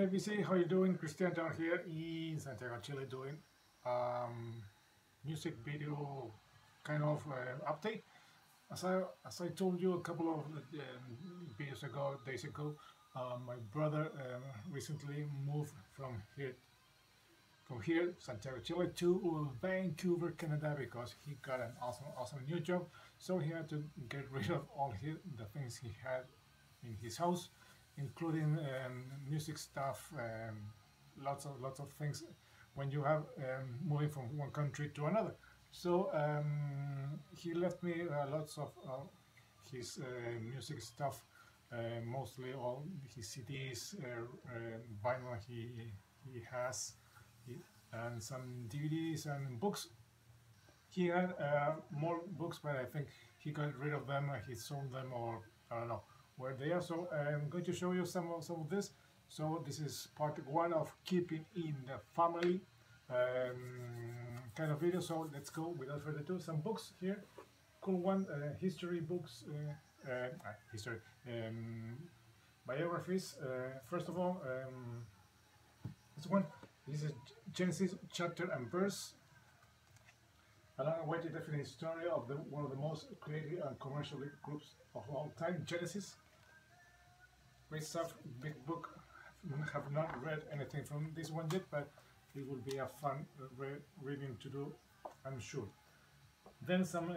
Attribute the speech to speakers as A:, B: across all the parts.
A: Hey VC, how you doing? Christian down here in Santiago, Chile, doing music video kind of update. As I told you a couple of videos ago, days ago, my brother recently moved from here, Santiago, Chile, to Vancouver, Canada, because he got an awesome new job. So he had to get rid of all the things he had in his house, including music stuff, lots of things when you have moving from one country to another. So he left me lots of his music stuff, mostly all his CDs, vinyl he has, and some DVDs and books. He had more books, but I think he got rid of them. He sold them, or I don't know where they are. So I'm going to show you some of this. So this is part one of keeping in the family kind of video. So let's go without further ado. Some books here, cool one, history books, history biographies. First of all, this one. This is Genesis chapter and verse. A long-awaited definite story of one of the most creative and commercial groups of all time, Genesis. Great stuff, big book. Have not read anything from this one yet, but it will be a fun reading to do, I'm sure. Then some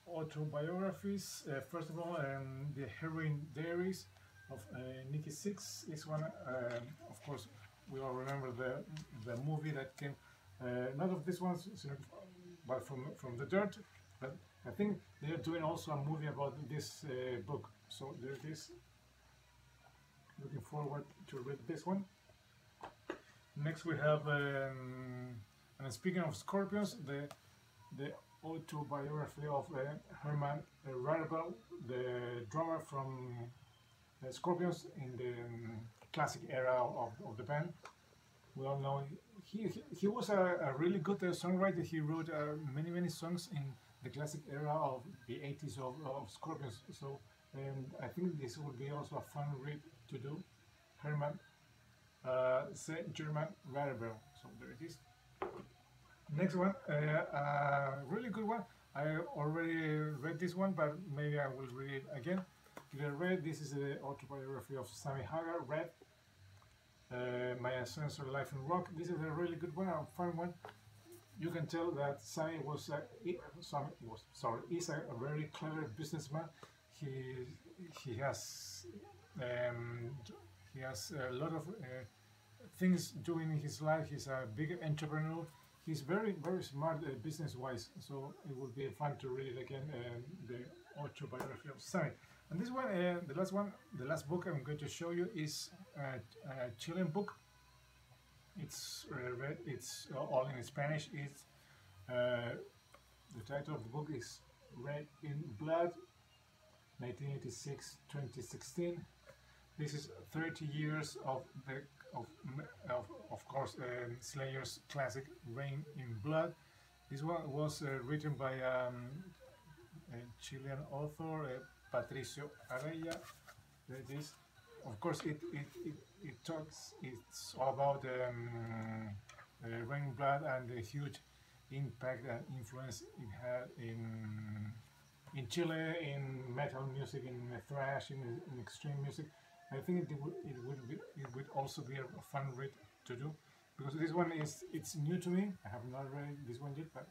A: autobiographies. First of all, the Heroine Diaries of Nikki Sixx is one. Of course, we all remember the movie that came. Not of this one, but from the dirt. But I think they are doing also a movie about this book. So there it is. Looking forward to read this one. Next we have, and speaking of scorpions, the autobiography of Herman Rarebell, the drummer from Scorpions in the classic era of the band. We all know he was a really good songwriter. He wrote many songs in the classic era of the 80s of Scorpions. So I think this will be also a fun read to do. Herman German Rarebell. So there it is. Next one, really good one. I already read this one, but maybe I will read it again. Give it a read. This is the autobiography of Sammy Hagar, Red. My Sensor Life in Rock. This is a really good one, a fun one. You can tell that Sammy is a very clever businessman. He has a lot of things doing in his life. He's a big entrepreneur. He's very smart business-wise. So it will be fun to read it again. The autobiography of Sammy. And this one, the last book I'm going to show you is a Chilean book. It's read. It's all in Spanish. It's the title of the book is Red in Blood, 1986-2016. This is 30 years of course Slayer's classic Rain in Blood. This one was written by a Chilean author, Patricio Araya. This, of course, it's all about Rain in Blood and the huge impact and influence it had in Chile, in metal music, in thrash, in extreme music. I think it would also be a fun read to do, because this one it's new to me. I have not read this one yet, but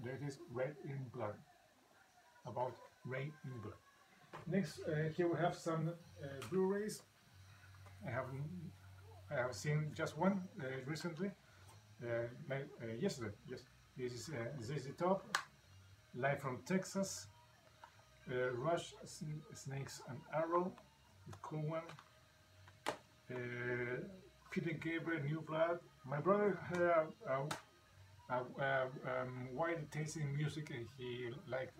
A: there it is, Red in Blood, about Rain in Blood. Next, here we have some Blu-rays. I have seen just one recently, yesterday. Yes, this is ZZ Top, live from Texas. Rush, Snakes and Arrow, the cool one. Peter Gabriel, New Blood. My brother had wide taste in music. He liked,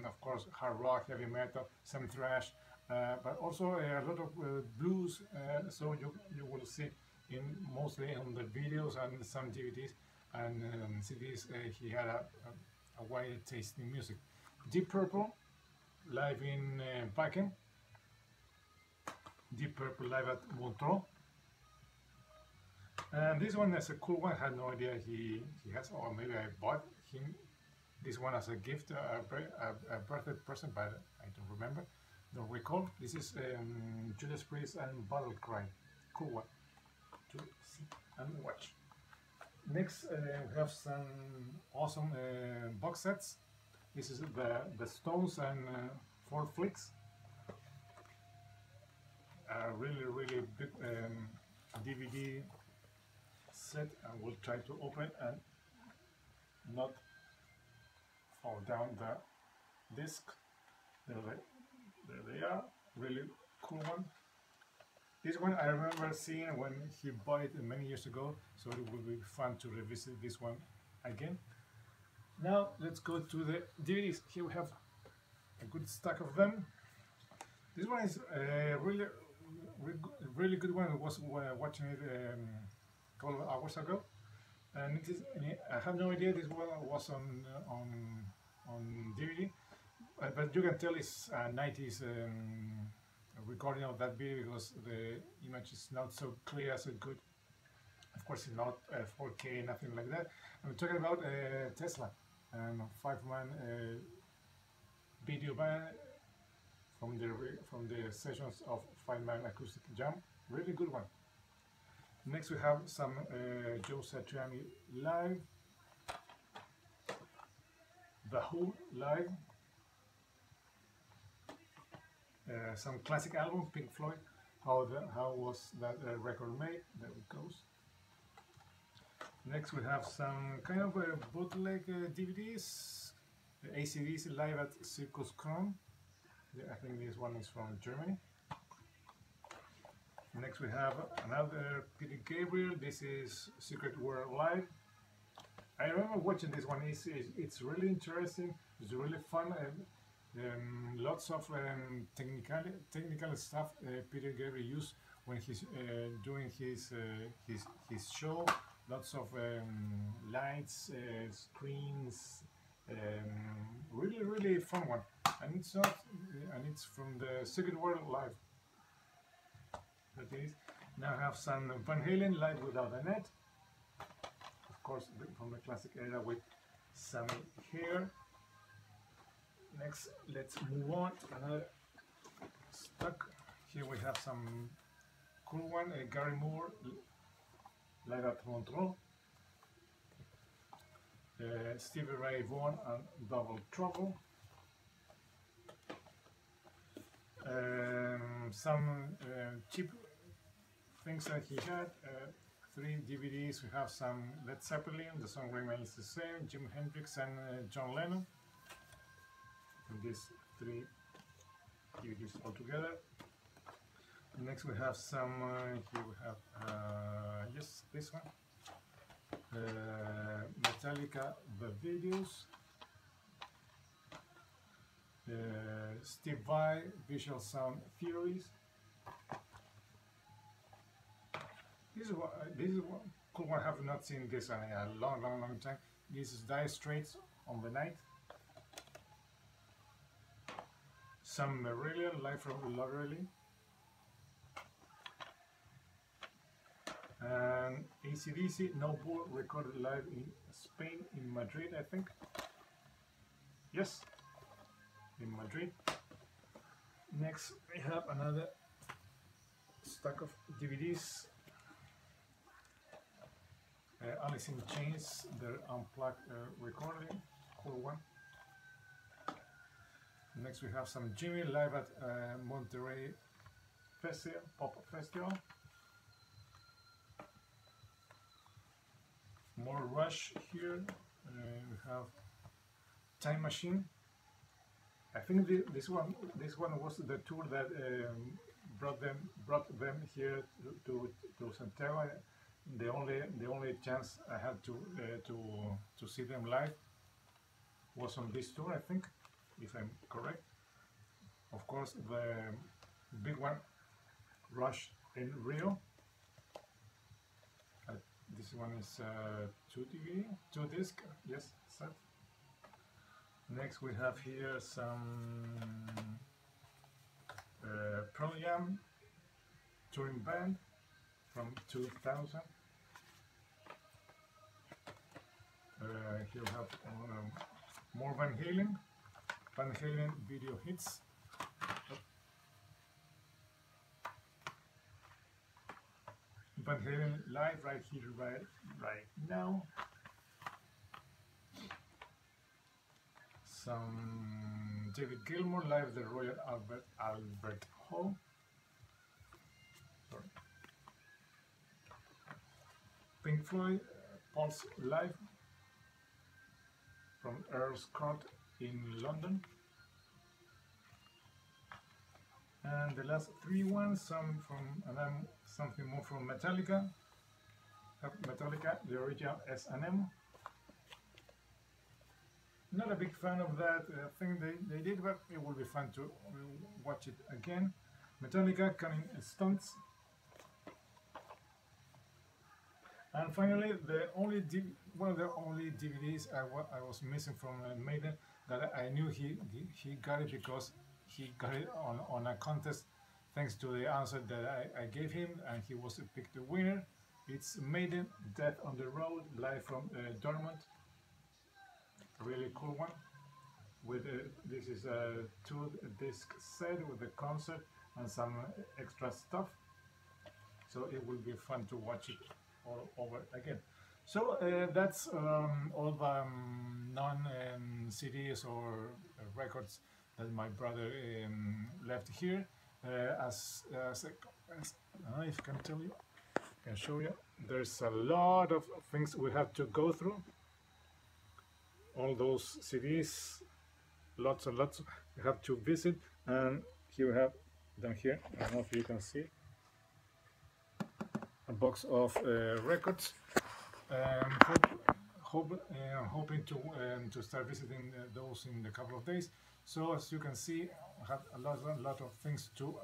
A: of course, hard rock, heavy metal, some thrash, but also a lot of blues. So you will see mostly on the videos and some DVDs and CDs. He had a wide taste in music. Deep Purple, live in Wacken. Deep Purple live at Montreux. And this one is a cool one. I had no idea he has, or maybe I bought him this one as a gift, a birthday present, but I don't remember, don't recall. This is Judas Priest and Battle Cry. Cool one to see and watch. Next, we have some awesome box sets. This is the Stones and 4 Flicks. A really big DVD set, and we'll try to open and not fall down the disc. There they are. Really cool one. This one I remember seeing when he bought it many years ago, so it will be fun to revisit this one again. Now let's go to the DVDs. Here we have a good stack of them. This one is a really good one. I was watching it a couple of hours ago, and it is, I have no idea this one was on DVD, but you can tell it's a 90s recording of that video because the image is not so clear, so good. Of course, it's not 4K, nothing like that. I'm talking about Tesla and 5-man video band from the sessions of 5-man acoustic jam. Really good one. Next we have some Joe Satriani live, The Who live, some classic album, Pink Floyd. How was that record made? There it goes. Next we have some kind of bootleg DVDs. The AC/DC live at Circus Kron. I think this one is from Germany. Next we have another Peter Gabriel. This is Secret World Live. I remember watching this one. It's really interesting. It's really fun. Lots of technical stuff Peter Gabriel used when he's doing his show. Lots of lights, screens. Really fun one. And it's not, and it's from the Secret World Live. That is. Now I have some Van Halen live without a net. Of course, from the classic era with Sammy here. Next, let's move on to another stock. Here we have some cool one, Gary Moore live at Montreux. Stevie Ray Vaughan and Double Trouble. Some cheap things that he had. 3 DVDs. We have some Led Zeppelin, the song remains the same, Jimi Hendrix and John Lennon. And these 3 DVDs all together. Next we have some, here we have, yes, this one. Metallica, the videos. Steve Vai, Visual Sound Theories. This is one cool one. I have not seen this in a long time. This is Dire Straits on the Night. Some Marillion live from Loreley. And AC/DC No Bull recorded live in Spain, in Madrid, I think. Yes, in Madrid. Next we have another stack of DVDs. Alice in Chains, their unplugged recording, cool one. Next we have some Jimmy live at Monterey Pop Festival. More Rush here. We have Time Machine. I think this one was the tour that brought them here to Santiago. The only chance I had to see them live was on this tour, I think, if I'm correct. Of course, the big one, Rush in Rio. This one is 2 disc, yes, set. Next we have here some Pearl Jam touring band from 2000. He'll have more Van Halen video hits. Van Halen live right here, right now. Some David Gilmour live at the Royal Albert Hall. Sorry. Pink Floyd Pulse live from Earl's Court in London. And the last three ones, some from something more from Metallica. Metallica, the original S&M. Not a big fan of that thing they did, but it will be fun to watch it again. Metallica, Cunning Stunts. And finally, one of the only DVDs I was missing from Maiden that I knew he got it because he got it on a contest thanks to the answer that I gave him, and he was picked the winner. It's Maiden, Death on the Road, live from Dortmund. A really cool one. With this is a 2-disc set with the concert and some extra stuff. So it will be fun to watch it all over again. So that's all the non-CDs or records that my brother left here. As I don't know if I can tell you, I can show you. There's a lot of things we have to go through. All those CDs, lots and lots. You have to visit, and here we have down here. I don't know if you can see a box of records. Hoping to start visiting those in a couple of days. So as you can see, I have a lot of things to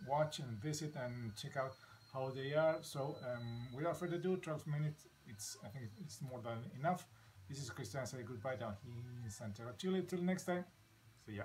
A: watch and visit and check out how they are. So without further ado, 12 minutes. I think it's more than enough. This is Christian saying goodbye down here in Santiago, Chile. Till next time. See ya.